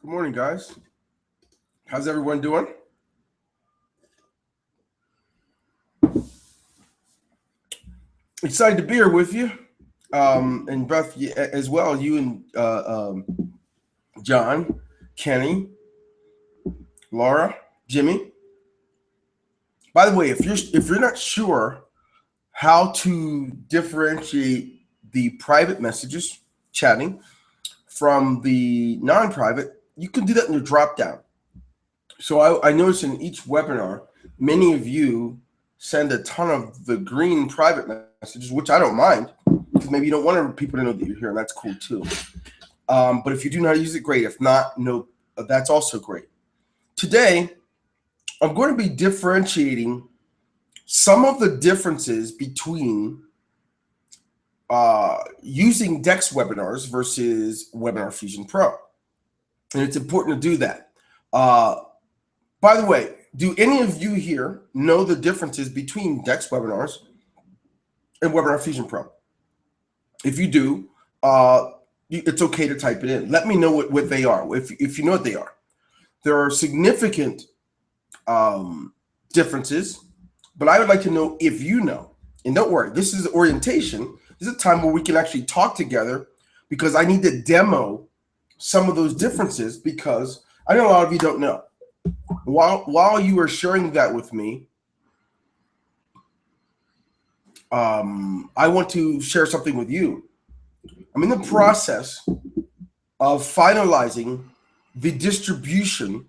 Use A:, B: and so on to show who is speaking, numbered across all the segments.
A: Good morning, guys. How's everyone doing? Excited to be here with you, and Beth as well. You and John, Kenny, Laura, Jimmy. By the way, if you're not sure how to differentiate the private messages, chatting, from the non-private, you can do that in your drop down. So I noticed in each webinar, many of you send a ton of the green private messages, which I don't mind, because maybe you don't want people to know that you're here, and that's cool too. But if you do know how to use it, great. If not, no, that's also great. Today, I'm going to be differentiating some of the differences between using Dex webinars versus Webinar Fusion Pro. And it's important to do that. By the way, do any of you here know the differences between Dex webinars and Webinar Fusion Pro? If you do, it's okay to type it in. Let me know what they are, if you know what they are. There are significant differences, but I would like to know if you know. And don't worry, this is orientation. This is a time where we can actually talk together, because I need to demo some of those differences, because I know a lot of you don't know. While you are sharing that with me, I want to share something with you. I'm in the process of finalizing the distribution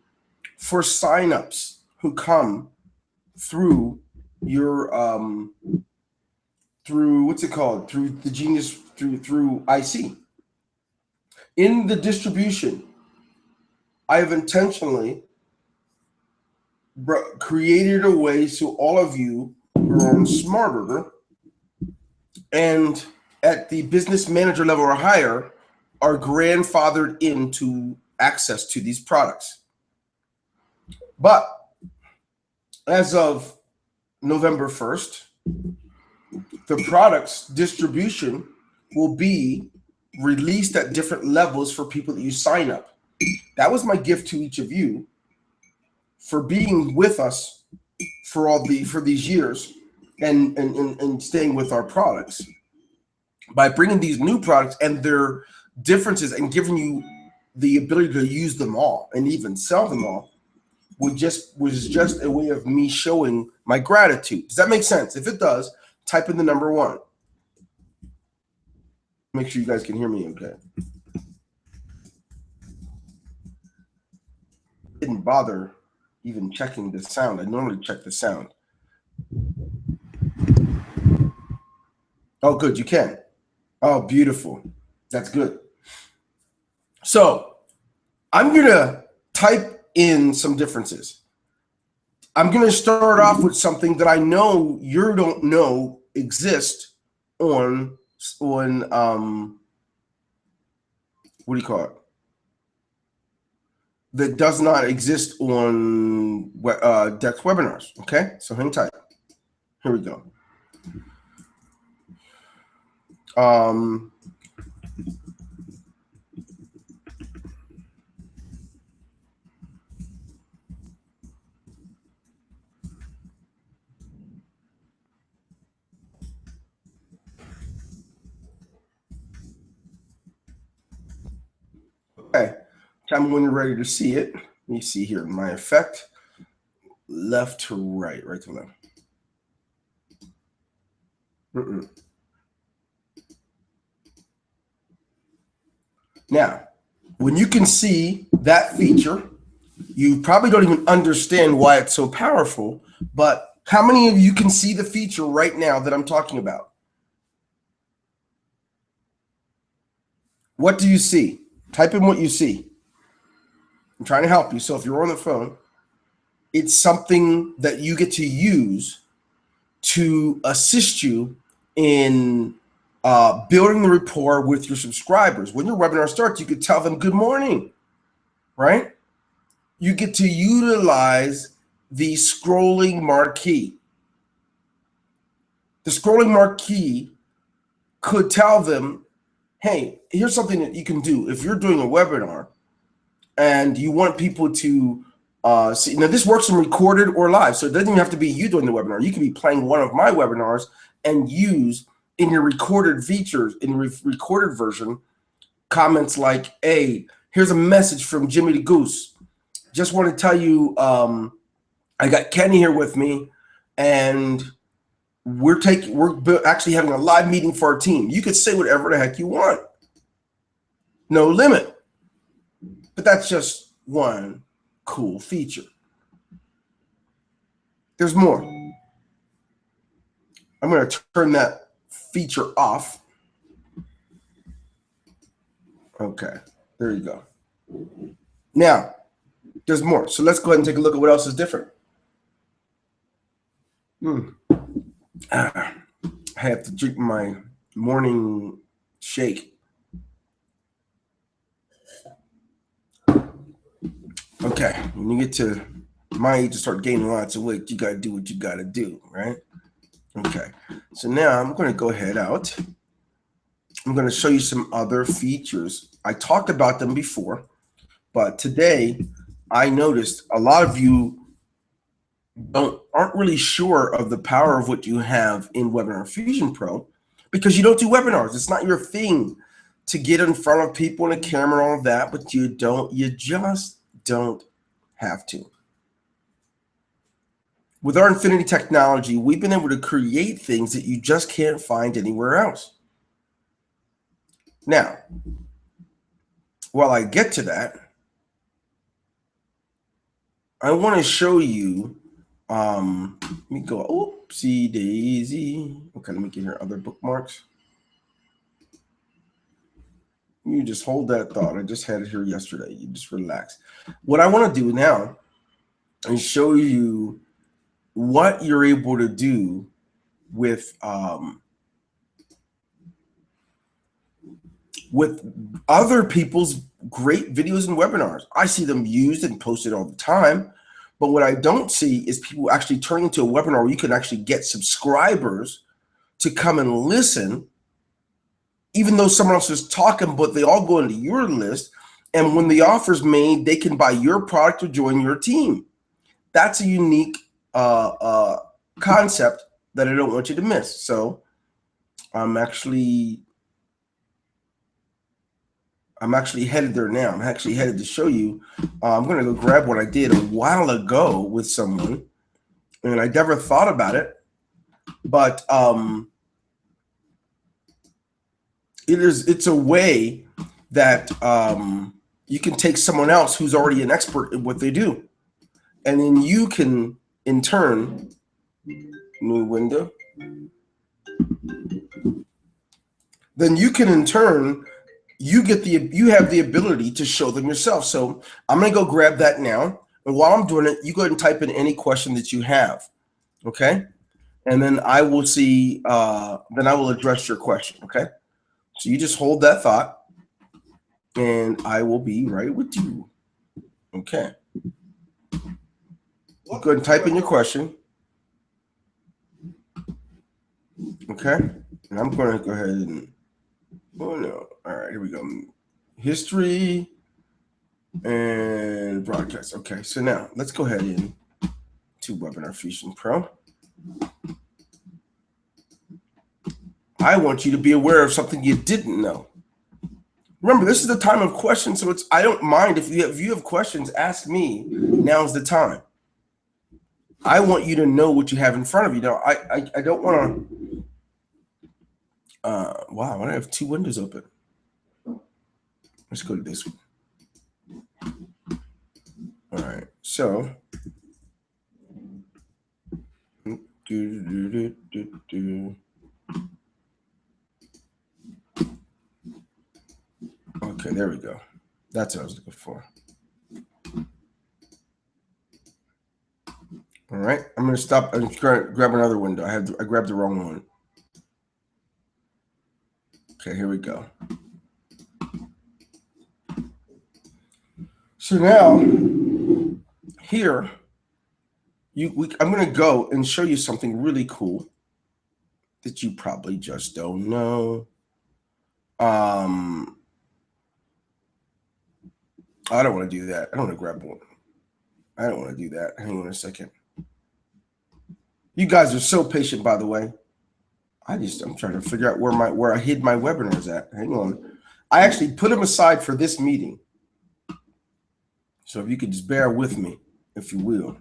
A: for signups who come through your through what's it called? Through the Genius, through IC. In the distribution, I have intentionally created a way so all of you who are on SmartOrder and at the business manager level or higher are grandfathered into access to these products. But as of November 1st, the products distribution will be released at different levels for people that you sign up. That was my gift to each of you for being with us for these years and staying with our products. By bringing these new products and their differences and giving you the ability to use them all and even sell them all was just a way of me showing my gratitude. Does that make sense? If it does, type in the number 1. Make sure you guys can hear me okay. Didn't bother even checking the sound. I normally check the sound. Oh, good, you can. Oh, beautiful. That's good. So I'm going to type in some differences. I'm going to start off with something that I know you don't know exists on what do you call it? That does not exist on Dex webinars. Okay, so hang tight. Here we go. Okay, tell me when you're ready to see it. Let me see here. My effect, left to right, right to left. Now, when you can see that feature, you probably don't even understand why it's so powerful, but how many of you can see the feature right now that I'm talking about? What do you see? Type in what you see. I'm trying to help you. So if you're on the phone, it's something that you get to use to assist you in building the rapport with your subscribers. When your webinar starts, you could tell them good morning, right? You get to utilize the scrolling marquee. The scrolling marquee could tell them, hey, here's something that you can do. If you're doing a webinar and you want people to see. Now, this works in recorded or live, so it doesn't even have to be you doing the webinar. You can be playing one of my webinars and use in your recorded features, in recorded version, comments like, hey, here's a message from Jimmy the Goose. Just want to tell you, I got Kenny here with me, and we're actually having a live meeting for our team. You could say whatever the heck you want. No limit. But that's just one cool feature. There's more. I'm going to turn that feature off. Okay, there you go. Now, there's more. So let's go ahead and take a look at what else is different. I have to drink my morning shake. Okay, when you get to my age to start gaining lots of weight, you got to do what you got to do, right? Okay, so now I'm going to go ahead out. I'm going to show you some other features. I talked about them before, but today I noticed a lot of you aren't really sure of the power of what you have in Webinar Fusion Pro because you don't do webinars. It's not your thing to get in front of people and a camera and all of that, but you just don't have to. With our Infinity technology, we've been able to create things that you just can't find anywhere else. Now, while I get to that, I want to show you, let me go, oopsie daisy. Okay, let me get here other bookmarks. You just hold that thought. I just had it here yesterday. You just relax. What I want to do now is show you what you're able to do with other people's great videos and webinars. I see them used and posted all the time, but what I don't see is people actually turning into a webinar where you can actually get subscribers to come and listen, even though someone else is talking, but they all go into your list. And when the offer's made, they can buy your product or join your team. That's a unique concept that I don't want you to miss. So I'm actually headed there now. I'm actually headed to show you. I'm going to go grab what I did a while ago with someone, and I never thought about it, but it's a way that you can take someone else who's already an expert in what they do, and then you can, in turn, new window. Then you can, in turn, you have the ability to show them yourself. So I'm going to go grab that now. And while I'm doing it, you go ahead and type in any question that you have. Okay. And then I will see, then I will address your question. Okay. So you just hold that thought and I will be right with you. Okay. Go ahead and type in your question. Okay. And I'm going to go ahead and, oh no. All right, here we go. History and broadcast. Okay, so now let's go ahead and to Webinar Fusion Pro. I want you to be aware of something you didn't know. Remember, this is the time of questions, so I don't mind if you have questions, ask me. Now's the time. I want you to know what you have in front of you. Now, I don't want to. Wow, I have two windows open. Let's go to this one. All right, so okay, there we go. That's what I was looking for. All right, I'm going to stop and grab another window. I grabbed the wrong one. Okay, here we go. So now, here, I'm going to go and show you something really cool that you probably just don't know. I don't want to do that. I don't want to grab one. I don't want to do that. Hang on a second. You guys are so patient, by the way. I'm trying to figure out where I hid my webinars at. Hang on. I actually put them aside for this meeting. So if you could just bear with me, if you will.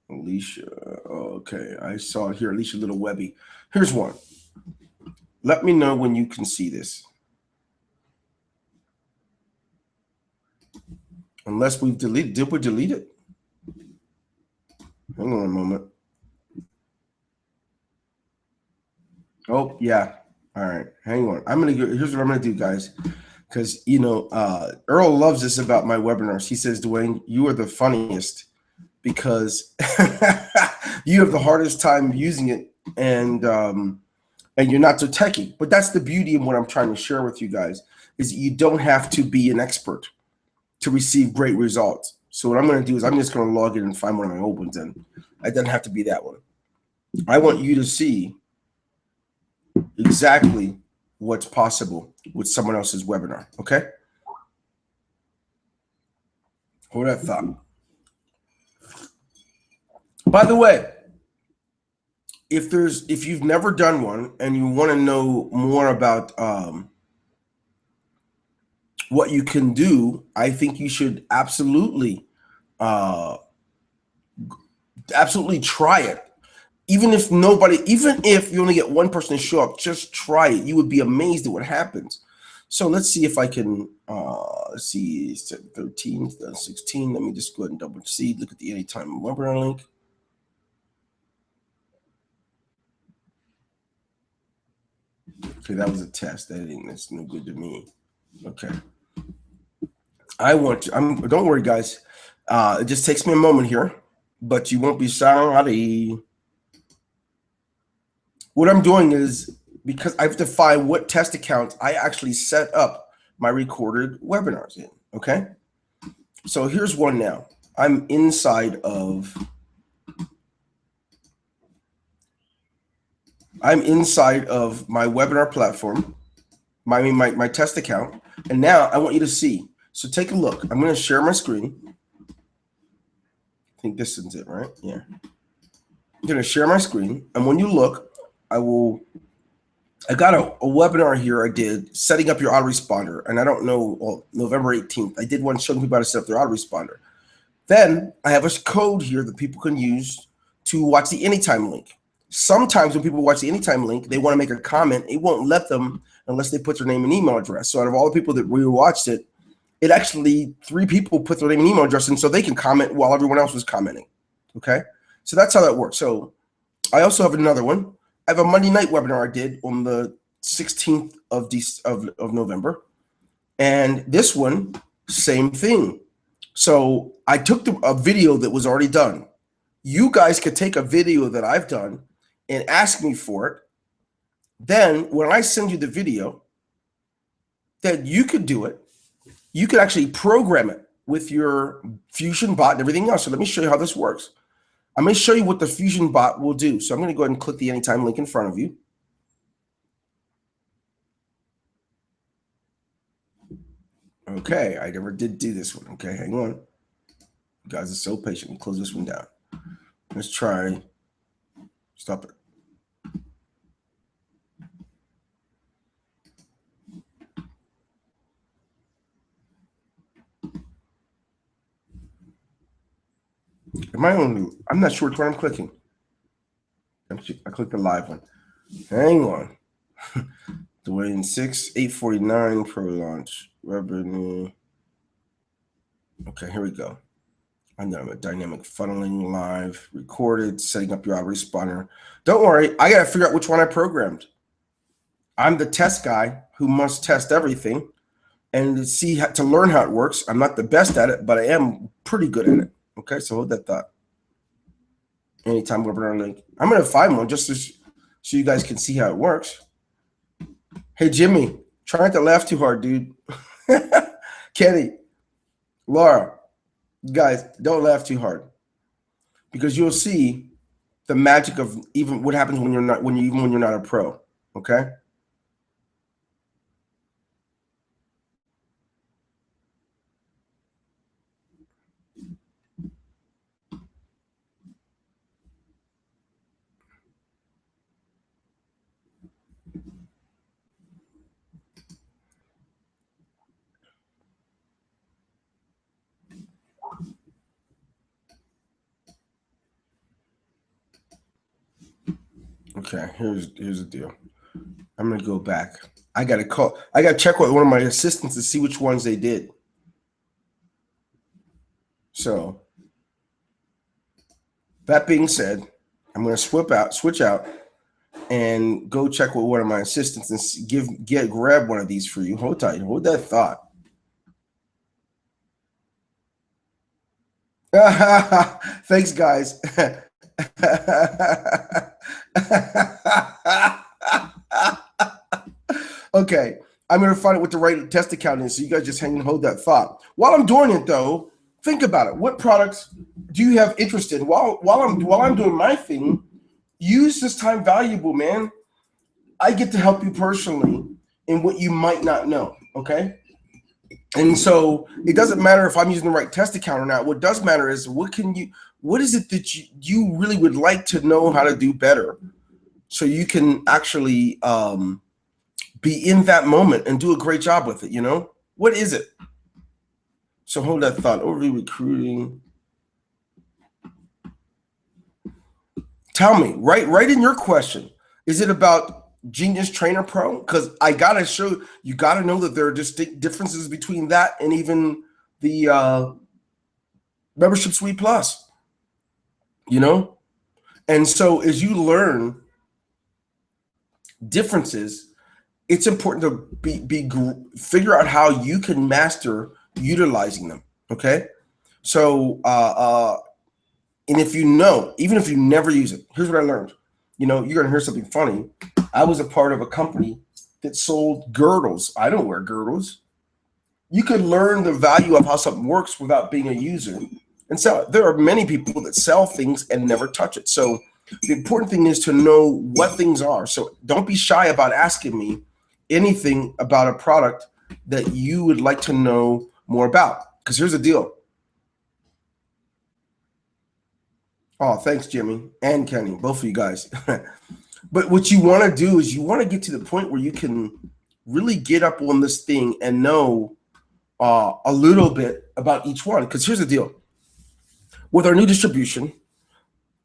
A: Alicia. Okay, I saw it here. Alicia Little Webby. Here's one. Let me know when you can see this. Unless we've deleted. Did we delete it? Hang on a moment. Oh, yeah. All right. Hang on. Here's what I'm going to do, guys. Because, Earl loves this about my webinars. He says, Dwayne, you are the funniest because you have the hardest time using it and you're not so techy. But that's the beauty of what I'm trying to share with you guys is you don't have to be an expert to receive great results. So what I'm going to do is I'm just going to log in and find one of my old ones, and it doesn't have to be that one. I want you to see exactly what's possible with someone else's webinar, okay? Hold that thought. By the way, if you've never done one and you want to know more about what you can do, I think you should absolutely try it. Even if you only get one person to show up, just try it. You would be amazed at what happens. So let's see if I can, let's see, 13, 16. Let me just go ahead and double see. Look at the anytime webinar link. Okay, that was a test. That's no good to me. Okay. Don't worry, guys. It just takes me a moment here, but you won't be sorry. What I'm doing is, because I have to find what test accounts I actually set up my recorded webinars in, okay? So here's one now. I'm inside of my webinar platform, my test account, and now I want you to see. So take a look. I'm going to share my screen. I think this is it, right? Yeah. I'm going to share my screen, and when you look, I got a webinar here I did, setting up your autoresponder, and I don't know, November 18th. I did one showing people how to set up their autoresponder. Then I have a code here that people can use to watch the anytime link. Sometimes when people watch the anytime link, they want to make a comment. It won't let them unless they put their name and email address. So out of all the people that watched it, actually 3 people put their name and email address in so they can comment while everyone else was commenting. Okay, so that's how that works. So I also have another one. I have a Monday night webinar I did on the 16th of November. And this one, same thing. So I took a video that was already done. You guys could take a video that I've done and ask me for it. Then when I send you the video, then you could do it. You could actually program it with your Fusion bot and everything else. So let me show you how this works. I'm going to show you what the Fusion bot will do. So I'm going to go ahead and click the anytime link in front of you. Okay, I never did do this one. Okay, hang on. You guys are so patient. We'll close this one down. Let's try. Stop it. I'm not sure which one I'm clicking. I clicked the live one. Hang on. Dwayne 849 pro launch revenue. Okay, here we go. I'm done with dynamic funneling live, recorded, setting up your autoresponder. Don't worry, I got to figure out which one I programmed. I'm the test guy who must test everything and to learn how it works. I'm not the best at it, but I am pretty good at it. Okay, so hold that thought. Anytime webinar link. I'm going to find one just so you guys can see how it works. Hey, Jimmy, try not to laugh too hard, dude. Kenny, Laura, guys, don't laugh too hard because you'll see the magic of even what happens when you're not a pro. Okay. Okay, here's the deal. I'm gonna go back. I gotta check with one of my assistants to see which ones they did. So that being said, I'm gonna switch out, and go check with one of my assistants and grab one of these for you. Hold tight, hold that thought. Thanks, guys. Okay, I'm going to find out what the right test account is, so you guys just hang and hold that thought. While I'm doing it, though, think about it. What products do you have interest in? While I'm doing my thing, use this time valuable, man. I get to help you personally in what you might not know, okay? And so it doesn't matter if I'm using the right test account or not. What does matter is what is it that you really would like to know how to do better, so you can actually be in that moment and do a great job with it. You know, what is it? So hold that thought. Overview recruiting. Tell me, right in your question, is it about Genius Trainer Pro? Because I gotta show you, gotta know that there are distinct differences between that and even the Membership Suite Plus. You know, and so as you learn differences, it's important to figure out how you can master utilizing them. Okay, so and if you know, even if you never use it, here's what I learned. You know, you're gonna hear something funny. I was a part of a company that sold girdles. I don't wear girdles. You could learn the value of how something works without being a user. And so there are many people that sell things and never touch it. So the important thing is to know what things are. So don't be shy about asking me anything about a product that you would like to know more about. Because here's the deal. Oh, thanks, Jimmy and Kenny, both of you guys. But what you want to do is you want to get to the point where you can really get up on this thing and know a little bit about each one. Because here's the deal. With our new distribution,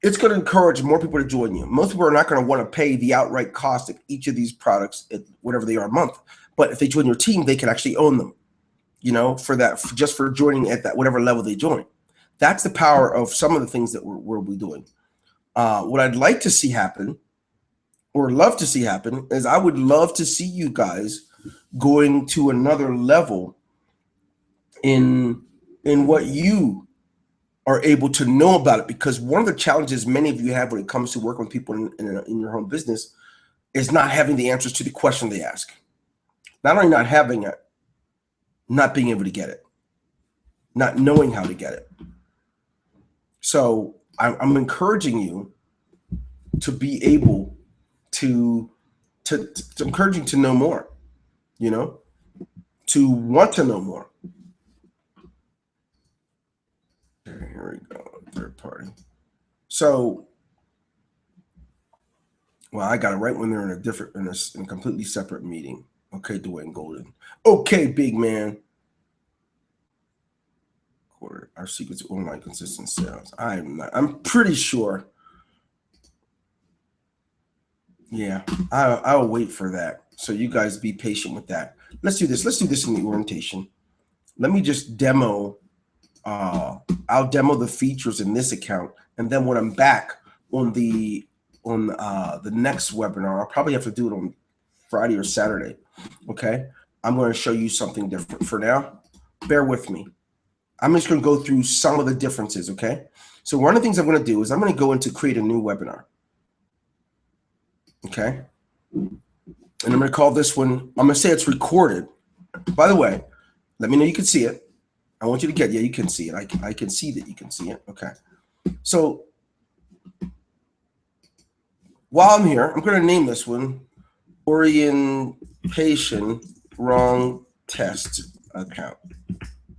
A: it's going to encourage more people to join you. Most people are not going to want to pay the outright cost of each of these products, whatever they are a month. But if they join your team, they can actually own them, you know, just for joining at that whatever level they join. That's the power of some of the things that we'll be doing. What I'd like to see happen, or love to see happen, is I would love to see you guys going to another level in what you are able to know about it. Because one of the challenges many of you have when it comes to working with people in your home business is not having the answers to the question they ask. Not only not having it, not being able to get it, not knowing how to get it. So I'm encouraging you to be able to encouraging to know more, you know, to want to know more. Here we go, third party. So, well, I got it right when they're in a completely separate meeting. Okay, Dwayne Golden. Okay, big man. Our secret to online consistent sales. I'm pretty sure. Yeah, I'll wait for that. So you guys be patient with that. Let's do this. Let's do this in the orientation. Let me just demo. I'll demo the features in this account, and then when I'm back on the next webinar, I'll probably have to do it on Friday or Saturday. Okay, I'm going to show you something different. For now, bear with me. I'm just going to go through some of the differences. Okay, so one of the things I'm going to do is I'm going to go into create a new webinar. Okay, and I'm going to call this one. I'm going to say it's recorded. By the way, let me know you can see it. I want you to you can see it. I can see that you can see it. Okay. So while I'm here, I'm going to name this one Orientation Wrong Test Account.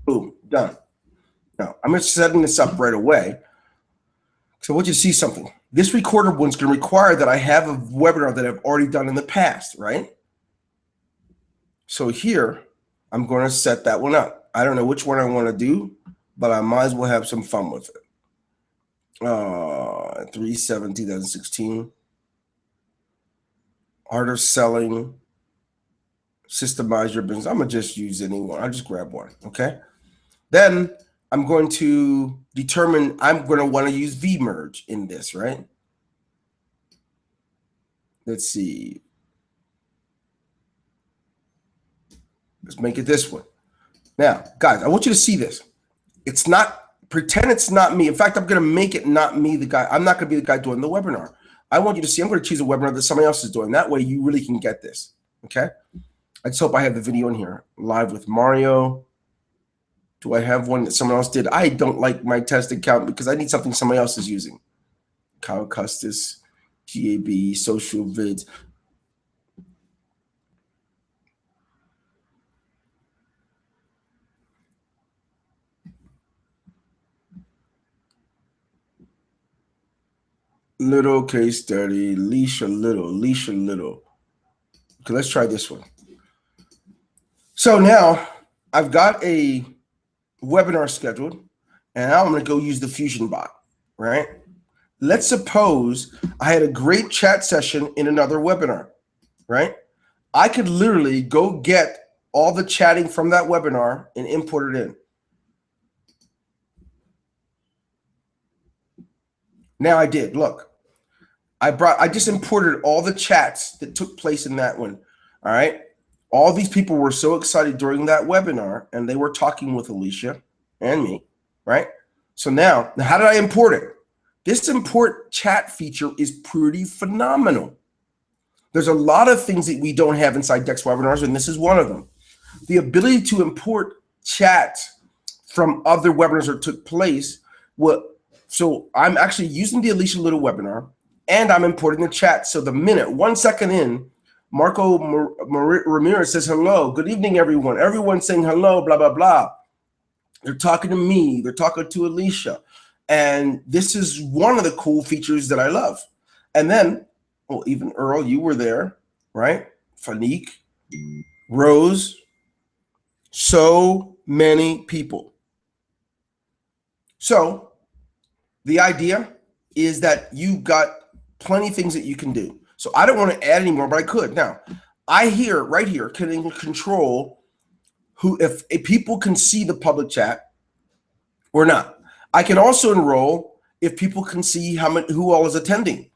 A: Boom, done. Now, I'm setting this up right away. So I want you to see something. This recorded one's going to require that I have a webinar that I've already done in the past, right? So here, I'm going to set that one up. I don't know which one I want to do, but I might as well have some fun with it. 3/7/2016. art of selling, systemize your business. I'm going to just use any one. I'll just grab one, okay? Then I'm going to determine, I'm going to want to use vMerge in this, right? Let's see. Let's make it this one. Now, guys, I want you to see this. It's not, pretend it's not me. In fact, I'm going to make it not me, the guy. I'm not going to be the guy doing the webinar. I want you to see, I'm going to choose a webinar that somebody else is doing. That way you really can get this, okay? I just hope I have the video in here. Live with Mario. Do I have one that someone else did? I don't like my test account because I need something somebody else is using. Kyle Custis, GAB, social vids. Little case study, Leisha Little. Okay, let's try this one. So now I've got a webinar scheduled, and now I'm going to go use the Fusion bot, right? Let's suppose I had a great chat session in another webinar, right? I could literally go get all the chatting from that webinar and import it in. Now I did. Look, I just imported all the chats that took place in that one. All right. All these people were so excited during that webinar, and they were talking with Alicia and me, right? So now how did I import it? This import chat feature is pretty phenomenal. There's a lot of things that we don't have inside Dex webinars, and this is one of them. The ability to import chat from other webinars that took place. So I'm actually using the Alicia Little webinar, and I'm importing the chat. So the minute, 1 second in, Marco Ramirez says, hello, good evening, everyone. Everyone's saying hello, blah, blah, blah. They're talking to me. They're talking to Alicia. And this is one of the cool features that I love. And then, well, even Earl, you were there, right? Fanique, Rose, so many people. So the idea is that you've got plenty of things that you can do. So I don't want to add anymore, but I could. Now, I here, right here, can control who, if people can see the public chat or not. I can also enroll if people can see who all is attending,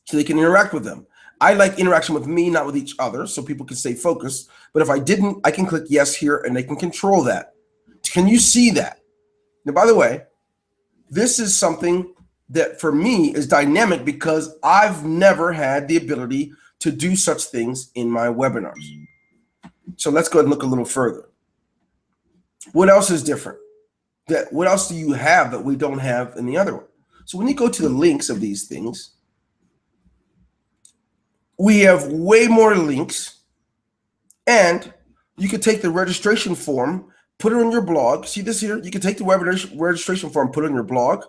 A: so they can interact with them. I like interaction with me, not with each other, so people can stay focused. But if I didn't, I can click yes here, and they can control that. Can you see that? Now, by the way, this is something that for me is dynamic because I've never had the ability to do such things in my webinars. So let's go ahead and look a little further. What else is different? What else do you have that we don't have in the other one? So when you go to the links of these things, we have way more links, and you could take the registration form, put it on your blog. See this here? You can take the registration form, put it on your blog,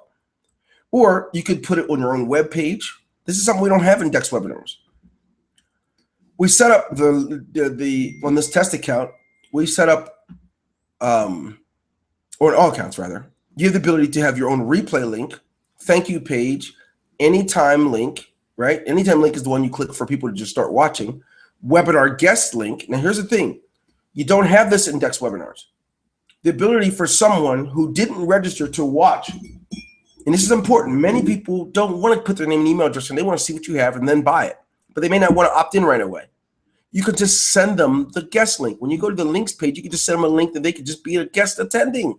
A: or you could put it on your own web page. This is something we don't have in Dex webinars. We set up on this test account, we set up, or in all accounts rather, you have the ability to have your own replay link, thank you page, anytime link, right? Anytime link is the one you click for people to just start watching. Webinar guest link. Now here's the thing. You don't have this in Dex webinars. The ability for someone who didn't register to watch, and this is important. Many people don't want to put their name and email address, and they want to see what you have and then buy it. But they may not want to opt in right away. You could just send them the guest link. When you go to the links page, you can just send them a link that they could just be a guest attending.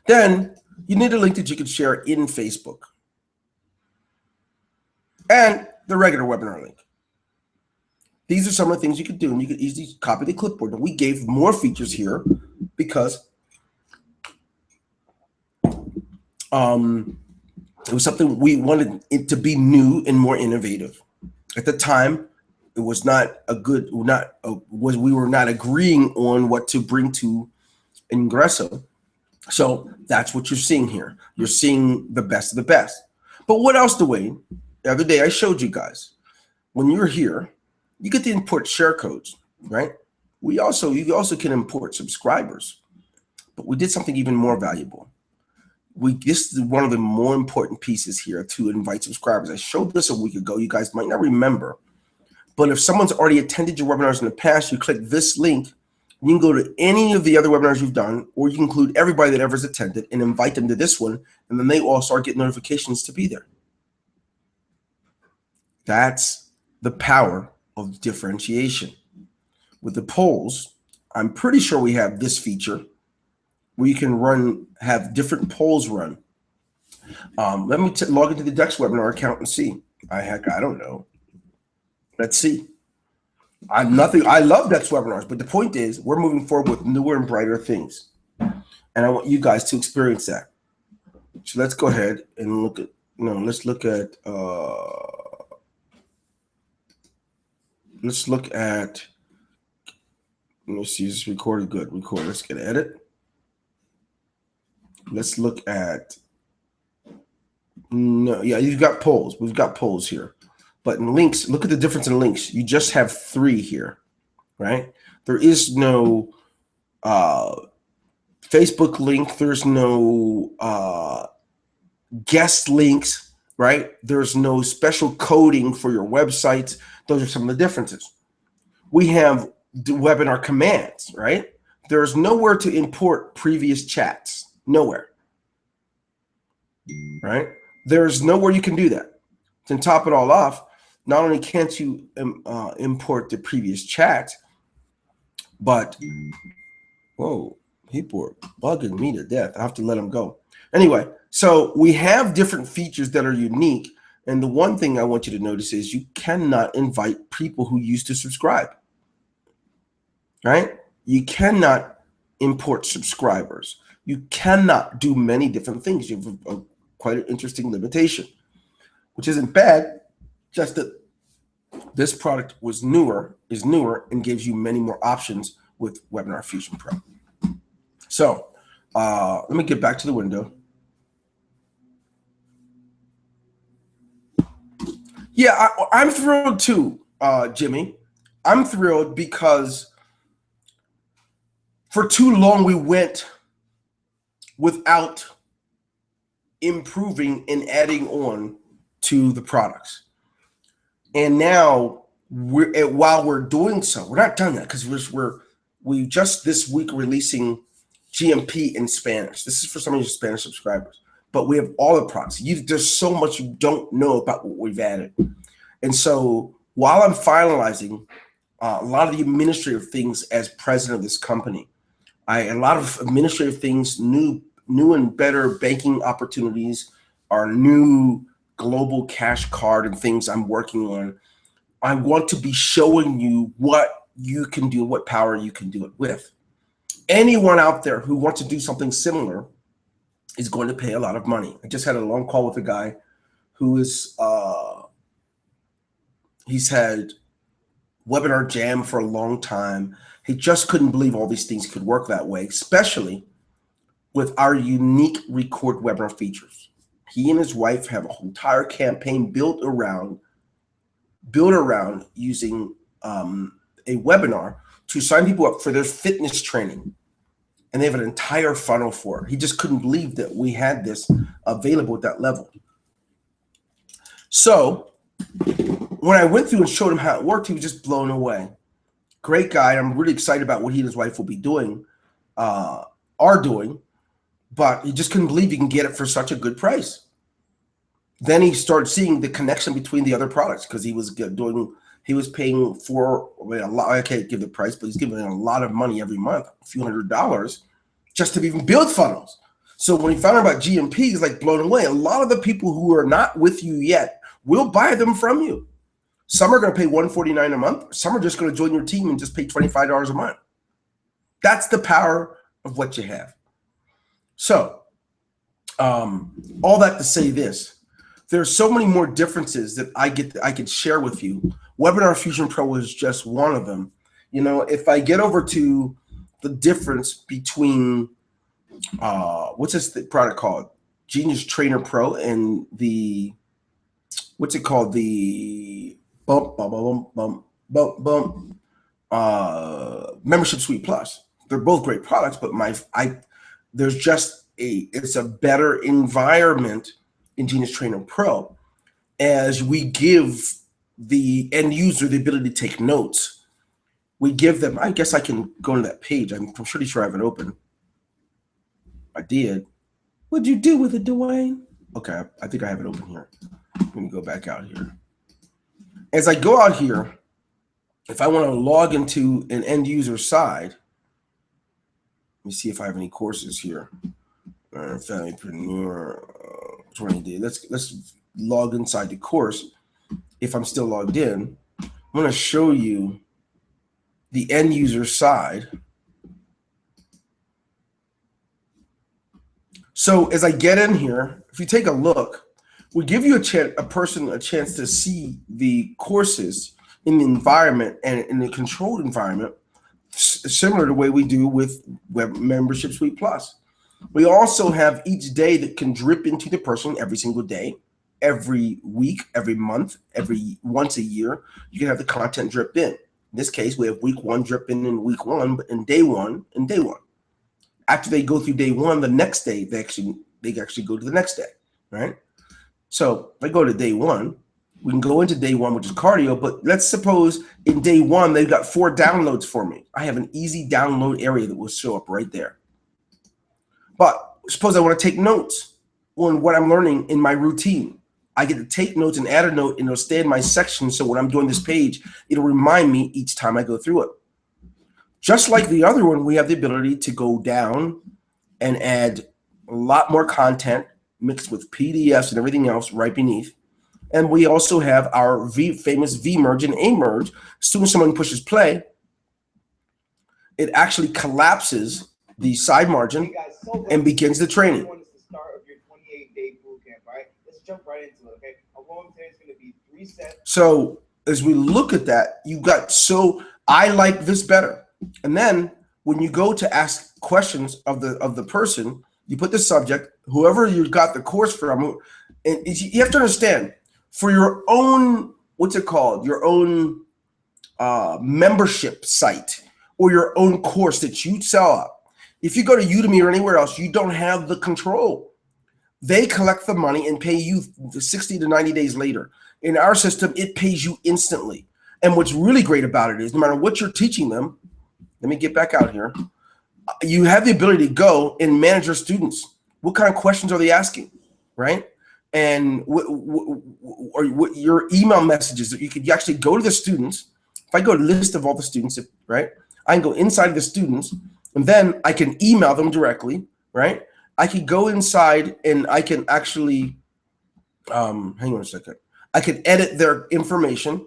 A: Then you need a link that you can share in Facebook. And the regular webinar link. These are some of the things you could do, and you could easily copy the clipboard. And we gave more features here because it was something we wanted it to be new and more innovative. At the time, it was not we were not agreeing on what to bring to Ingresso. So that's what you're seeing here. You're seeing the best of the best. But what else, Dwayne? The other day I showed you guys, when you're here, you get to import share codes, right? You also can import subscribers, but we did something even more valuable. this is one of the more important pieces here to invite subscribers. I showed this a week ago. You guys might not remember, but if someone's already attended your webinars in the past, you click this link. You can go to any of the other webinars you've done, or you can include everybody that ever's attended and invite them to this one, and then they all start getting notifications to be there. That's the power of differentiation. With the polls, I'm pretty sure we have this feature where you can have different polls run. Let me log into the Dex webinar account and see. I don't know. Let's see. I love Dex webinars, but the point is we're moving forward with newer and brighter things. And I want you guys to experience that. So let's go ahead and look at, let's look at, let me see, it's recorded. Good, record. Let's get edit. Let's look at, you've got polls. We've got polls here. But in links, look at the difference in links. You just have 3 here, right? There is no Facebook link. There's no guest links, right? There's no special coding for your websites. Those are some of the differences. We have the webinar commands, right? There's nowhere to import previous chats. Nowhere, right? There's nowhere you can do that. To top it all off, not only can't you import the previous chat, but, whoa, people are bugging me to death. I have to let them go. Anyway, so we have different features that are unique. And the one thing I want you to notice is you cannot invite people who used to subscribe, right? You cannot import subscribers. You cannot do many different things. You have quite an interesting limitation, which isn't bad, just that this product is newer, and gives you many more options with Webinar Fusion Pro. So let me get back to the window. Yeah, I'm thrilled too, Jimmy. I'm thrilled because for too long we went without improving and adding on to the products. And now while we're doing so, we're not done that because we just this week releasing GMP in Spanish. This is for some of your Spanish subscribers, but we have all the products. There's so much you don't know about what we've added. And so while I'm finalizing a lot of the administrative things as president of this company, a lot of administrative things, new and better banking opportunities, our new global cash card and things I'm working on. I want to be showing you what you can do, what power you can do it with. Anyone out there who wants to do something similar is going to pay a lot of money. I just had a long call with a guy who is, he's had Webinar Jam for a long time. He just couldn't believe all these things could work that way, especially with our unique record webinar features. He and his wife have a whole entire campaign built around using a webinar to sign people up for their fitness training. And they have an entire funnel for it. He just couldn't believe that we had this available at that level. So when I went through and showed him how it worked, he was just blown away. Great guy. I'm really excited about what he and his wife will be doing, are doing, but he just couldn't believe he can get it for such a good price. Then he started seeing the connection between the other products because he was paying for a lot. I can't give the price, but he's giving a lot of money every month, a few $100s, just to even build funnels. So when he found out about GMP, he's like blown away. A lot of the people who are not with you yet will buy them from you. Some are going to pay $149 a month. Some are just going to join your team and just pay $25 a month. That's the power of what you have. So all that to say this. There's so many more differences that I can share with you. Webinar Fusion Pro is just one of them. You know, if I get over to the difference between what's this product called? Genius Trainer Pro and the what's it called? The Membership Suite Plus. They're both great products, but there's just it's a better environment in Genius Trainer Pro, as we give the end user the ability to take notes. We give them, I guess I can go to that page. I'm pretty sure I have it open. I did. What'd you do with it, Dwayne? Okay, I think I have it open here. Let me go back out here. As I go out here, if I want to log into an end user side, let me see if I have any courses here. Familypreneur 20 days. Let's log inside the course. If I'm still logged in, I'm going to show you the end user side. So as I get in here, if you take a look, we give you a chance to see the courses in the environment and in the controlled environment, similar to the way we do with Web Membership Suite Plus. We also have each day that can drip into the person every single day, every week, every month, once a year. You can have the content drip in. In this case, we have week 1 drip in week 1, but in day one. After they go through day 1, the next day they actually go to the next day, right? So if I go to day 1, we can go into day 1, which is cardio, but let's suppose in day 1, they've got 4 downloads for me. I have an easy download area that will show up right there. But suppose I want to take notes on what I'm learning in my routine. I get to take notes and add a note, and it'll stay in my section. So when I'm doing this page, it'll remind me each time I go through it. Just like the other one, we have the ability to go down and add a lot more content mixed with PDFs and everything else right beneath. And we also have our famous V-merge and A-merge. As soon as someone pushes play, it actually collapses the side margin and begins the training.
B: The start of your 28-day boot camp, right? Let's jump right into it, okay? Along today is going to be 3 sets.
A: So as we look at that, you got, so I like this better. And then when you go to ask questions of the person, you put the subject, whoever you got the course from, and you have to understand, for your own, what's it called, your own membership site or your own course that you sell up. If you go to Udemy or anywhere else, you don't have the control. They collect the money and pay you 60 to 90 days later. In our system, it pays you instantly. And what's really great about it is no matter what you're teaching them, let me get back out here, you have the ability to go and manage your students. What kind of questions are they asking, right? And what your email messages that you could actually go to the students. If I go to the list of all the students, right, I can go inside the students, and then I can email them directly, right? I can go inside and I can actually, hang on a second. I can edit their information,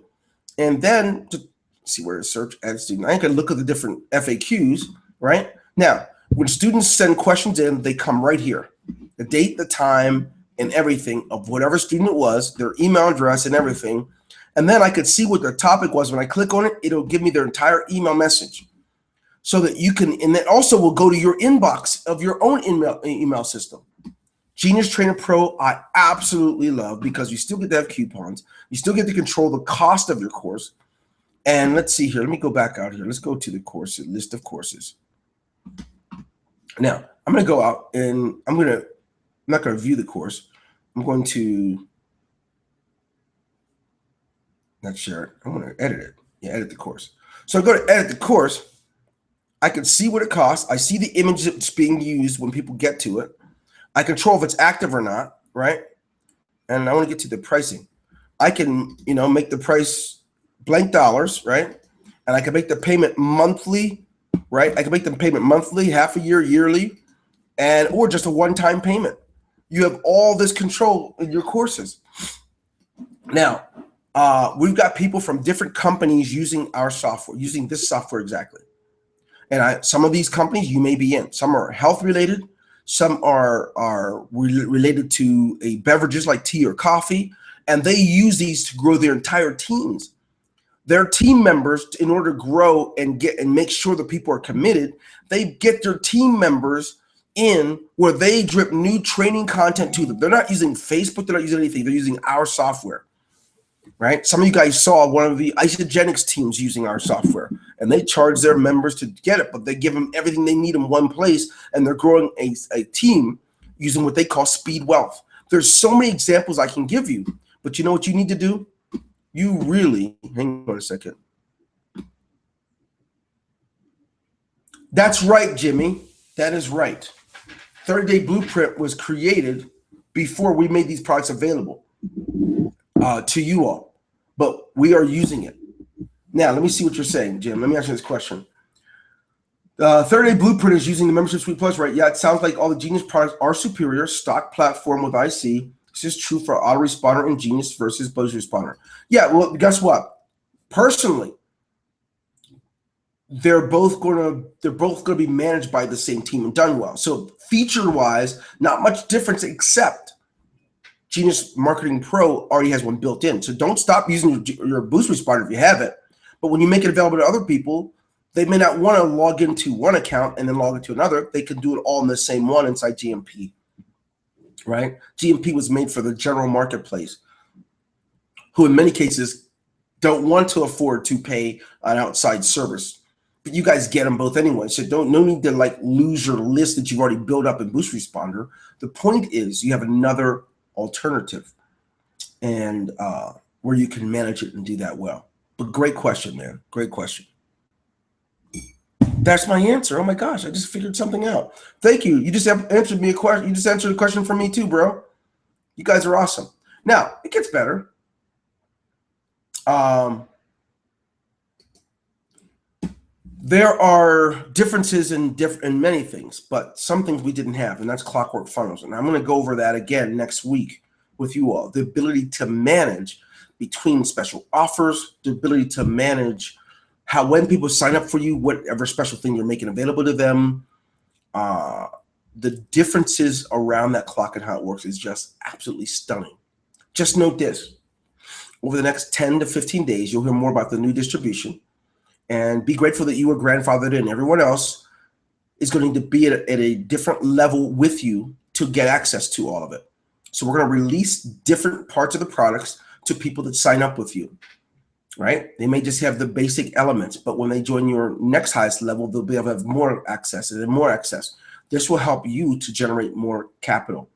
A: and then to see where to search add student, I can look at the different FAQs, right? Now, when students send questions in, they come right here. The date, the time, and everything of whatever student it was, their email address and everything. And then I could see what their topic was. When I click on it, it'll give me their entire email message. So that you can, and that also will go to your inbox of your own email system. Genius Trainer Pro, I absolutely love because you still get to have coupons. You still get to control the cost of your course. And let's see here. Let me go back out here. Let's go to the course list of courses. Now, I'm going to go out and I'm not going to view the course. I'm going to not share it. I'm going to edit it. Yeah, edit the course. So I go to edit the course. I can see what it costs. I see the image that's being used when people get to it. I control if it's active or not, right? And I want to get to the pricing. I can, make the price blank dollars, right? And I can make the payment monthly, right? I can make the payment monthly, half a year, yearly, or just a one-time payment. You have all this control in your courses. Now, we've got people from different companies using our software, using this software exactly. And some of these companies you may be in. Some are health related. Some are related to beverages like tea or coffee. And they use these to grow their entire teams. Their team members, in order to grow and make sure that people are committed, they get their team members in where they drip new training content to them. They're not using Facebook. They're not using anything. They're using our software. Right? Some of you guys saw one of the Isagenix teams using our software, and they charge their members to get it, but they give them everything they need in one place, and they're growing a team using what they call speed wealth. There's so many examples I can give you, but you know what you need to do? You really, hang on a second. That's right, Jimmy. That is right. 30-Day Blueprint was created before we made these products available to you all, but we are using it. Now, let me see what you're saying, Jim. Let me ask you this question. 30-Day Blueprint is using the Membership Suite Plus, right? Yeah, it sounds like all the Genius products are superior. Stock platform with IC. This is true for Autoresponder and Genius versus Buzz Responder. Yeah, well, guess what? Personally, they're both going to be managed by the same team and done well. So feature-wise, not much difference except Genius Marketing Pro already has one built in. So don't stop using your Boost Responder if you have it. But when you make it available to other people, they may not want to log into one account and then log into another. They can do it all in the same one inside GMP, right? GMP was made for the general marketplace, who in many cases don't want to afford to pay an outside service. But you guys get them both anyway, so no need to like lose your list that you've already built up in Boost Responder. The point is you have another alternative, and where you can manage it and do that well. But great question, man. Great question. That's my answer. Oh my gosh, I just figured something out. Thank you. You just answered me a question. You just answered a question for me too, bro. You guys are awesome. Now it gets better. There are differences in many things, but some things we didn't have, and that's Clockwork Funnels. And I'm going to go over that again next week with you all. The ability to manage between special offers, the ability to manage when people sign up for you, whatever special thing you're making available to them. The differences around that clock and how it works is just absolutely stunning. Just note this. Over the next 10 to 15 days, you'll hear more about the new distribution. And be grateful that you were grandfathered in. Everyone else is going to be at a different level with you to get access to all of it. So we're going to release different parts of the products to people that sign up with you, right? They may just have the basic elements, but when they join your next highest level, they'll be able to have more access and more access. This will help you to generate more capital,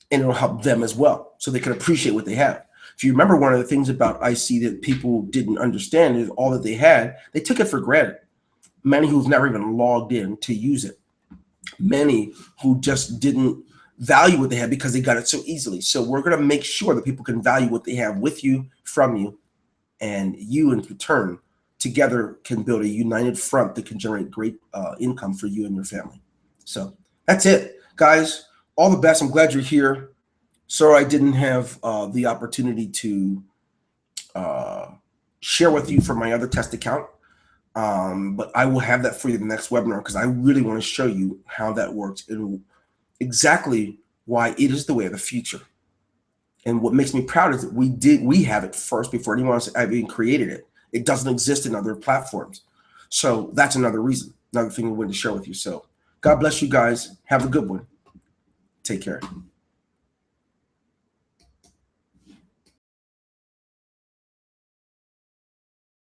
A: and it'll help them as well so they can appreciate what they have. If you remember, one of the things about IC that people didn't understand is all that they had, they took it for granted. Many who've never even logged in to use it. Many who just didn't value what they had because they got it so easily. So we're going to make sure that people can value what they have with you, from you, and you in return together can build a united front that can generate great income for you and your family. So that's it, guys. All the best. I'm glad you're here. Sorry I didn't have the opportunity to share with you from my other test account, but I will have that for you in the next webinar because I really want to show you how that works and exactly why it is the way of the future. And what makes me proud is that we have it first before anyone else even created it. It doesn't exist in other platforms. So that's another reason, another thing we wanted to share with you. So God bless you guys. Have a good one. Take care.